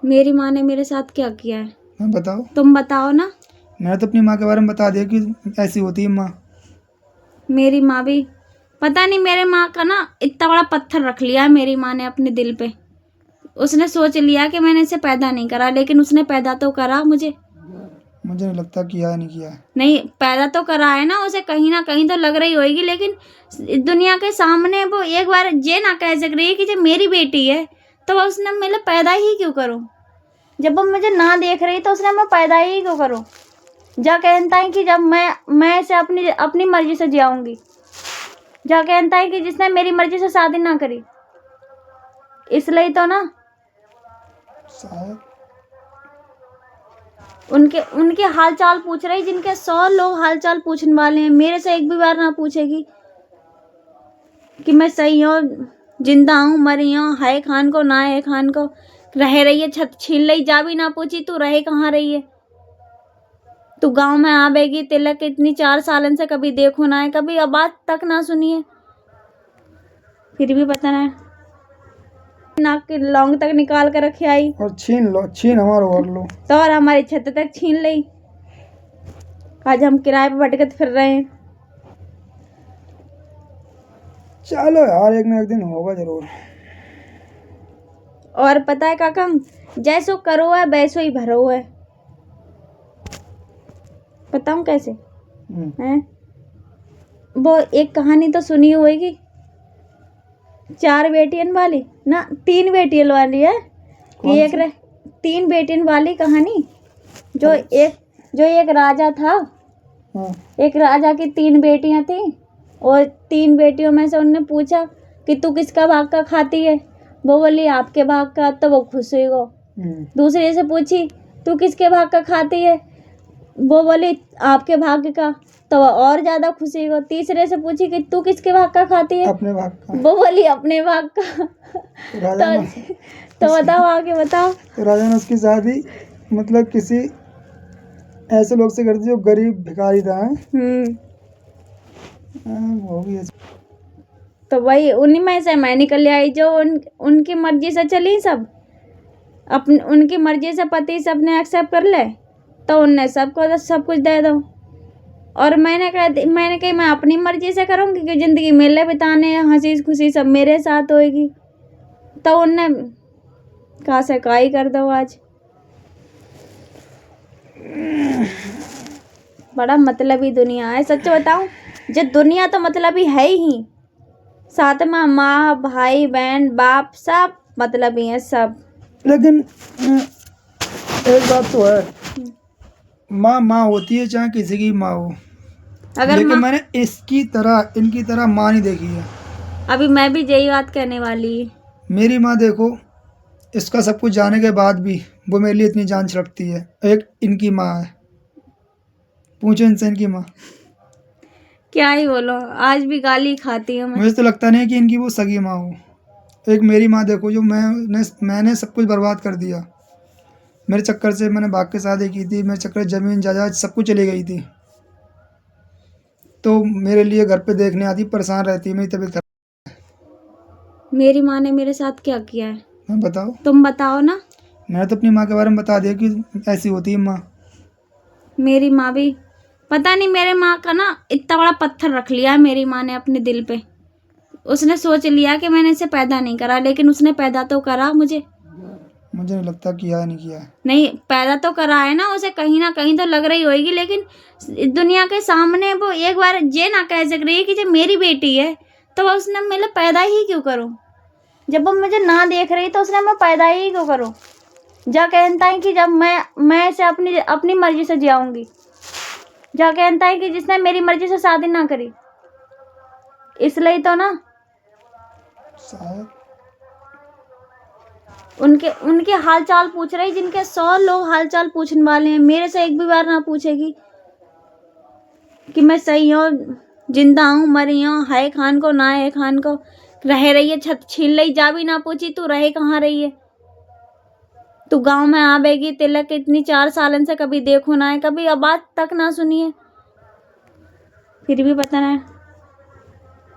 मेरी माँ ने मेरे साथ क्या किया है? मैं बताओ। तुम बताओ ना। मैंने तो अपनी माँ के बारे में बता दिया कि ऐसी होती है माँ। मेरी माँ भी, पता नहीं मेरे माँ का ना इतना बड़ा पत्थर रख लिया है मेरी माँ ने अपने दिल पे। उसने सोच लिया कि मैंने इसे पैदा नहीं करा, लेकिन उसने पैदा तो करा मुझे। मुझे नहीं लगता किया है नहीं किया है। नहीं, पैदा तो करा है ना उसे, कहीं ना कहीं तो लग रही होगी, लेकिन दुनिया के सामने वो एक बार ये ना कह सक रही है कि जब मेरी बेटी है तो उसने मेरे पैदा ही क्यों करूं। जब वो मुझे ना देख रही तो उसने मैं पैदा ही क्यों करूं। जा कहता है कि जब मैं इसे अपनी अपनी मर्जी से जियाऊंगी। जा कहता है कि जिसने मेरी मर्जी से शादी ना करी, इसलिए तो ना शायद उनके उनके हाल चाल पूछ रही, जिनके 100 लोग हाल चाल पूछने वाले हैं, मेरे से एक भी बार ना पूछेगी कि मैं सही हूँ, जिंदा हूँ, मरी हूँ, है खान को ना है खान को, रह रही है छत छीन ली, जा भी ना पूछी तू रहे कहाँ रही है, तू गांव में आवेगी, तिलक इतनी 4 सालन से कभी देखो ना है, कभी आवाज तक ना सुनी है, फिर भी पता ना नाक की लौंग तक निकाल कर रखे आई और छीन लो, छीन हमारा और लो तो, और हमारी छत तक छीन ली। आज हम किराए पे भटकते फिर रहे हैं। चलो यार, एक ना एक दिन होगा जरूर। और पता है काका, जैसो करो है वैसो ही भरो है। बताऊं कैसे हैं? वो एक कहानी तो सुनी होगी, 4 बेटियन वाली ना 3 बेटियन वाली है कि एक 3 बेटियन वाली कहानी। जो एक राजा था। एक राजा की 3 बेटियां थी, और 3 बेटियों में से उनने पूछा कि तू किसका भाग का खाती है। वो बोली आपके भाग का, तो वो खुश हुई। वो दूसरे से पूछी तू किसके भाग का खाती है, वो बोली आपके भाग्य का, तो वो और ज्यादा खुशी हो। तीसरे से पूछी कि तू किसके भाग का खाती है, अपने भाग का, वो बोली अपने भाग का। तो बताओ आगे बताओ। तो राजा ने उसकी शादी मतलब किसी ऐसे लोग से कर दी जो गरीब भिखारी था। वो भी तो वही उन्हीं में से मैं निकल आई जो उनकी मर्जी से चली सब, उनकी मर्जी से पति सबने एक्सेप्ट कर ले, तो उनने सबको सब कुछ दे दो। और मैंने कही मैं अपनी मर्जी से करूँगी कि जिंदगी मेले बिताने, हंसी खुशी सब मेरे साथ होएगी, तो उनने कहा से काई कर दो। आज बड़ा मतलबी दुनिया है, सच बताऊं, जो दुनिया तो मतलबी है ही, साथ में माँ भाई बहन बाप सब मतलबी है सब। लेकिन एक बात तो है, माँ माँ होती है चाहे किसी की माँ हो, लेकिन मैंने इनकी तरह माँ नहीं देखी है। अभी मैं भी यही बात कहने वाली। मेरी माँ देखो, इसका सब कुछ जाने के बाद भी वो मेरे लिए इतनी जान छिड़कती है। एक इनकी माँ है, पूछो इनसे इनकी माँ। क्या ही बोलो, आज भी गाली खाती हूँ मैं। मुझे तो लगता नहीं कि इनकी वो सगी माँ हो। एक मेरी माँ देखो, जो मैंने सब कुछ बर्बाद कर दिया। मेरे चक्कर से मैंने भाग के शादी की थी, मेरे चक्कर ज़मीन जायदाद सब कुछ चली गई थी, तो मेरे लिए घर पे देखने आती, परेशान रहती, मेरी तबीयत खराब। मेरी माँ ने मेरे साथ क्या किया है? मैं बताओ। तुम बताओ ना। मैंने तो अपनी माँ के बारे में बता दिया कि ऐसी होती है माँ। मेरी माँ भी, पता नहीं मेरे माँ का ना इतना बड़ा पत्थर रख लिया है मेरी माँ ने अपने दिल पे। उसने सोच लिया कि मैंने इसे पैदा नहीं करा, लेकिन उसने पैदा तो करा मुझे। मुझे नहीं लगता किया है नहीं किया है। नहीं, पैदा तो करा है ना उसे, कहीं ना कहीं तो लग रही होगी, लेकिन दुनिया के सामने वो एक बार ये ना कह सक रही है कि जब मेरी बेटी है तो उसने मेरे पैदा ही क्यों करूं। जब वो मुझे ना देख रही तो उसने मैं पैदा ही क्यों करूं। जा कहता है कि जब मैं इसे अपनी मर्जी से जियाऊंगी। जा कहता है कि जिसने मेरी मर्जी से शादी ना करी, इसलिए तो ना शायद उनके हाल चाल पूछ रही, जिनके 100 लोग हाल चाल पूछने वाले हैं, मेरे से एक भी बार ना पूछेगी कि मैं सही हूँ, जिंदा हूँ, मरी हूँ, है खान को ना है खान को, रह रही है छत छीन ली, जा भी ना पूछी तू रहे कहाँ रही है, तू गांव में आवेगी, तिलक इतनी 4 सालन से कभी देखो ना है, कभी आवाज तक ना सुनी है, फिर भी पता ना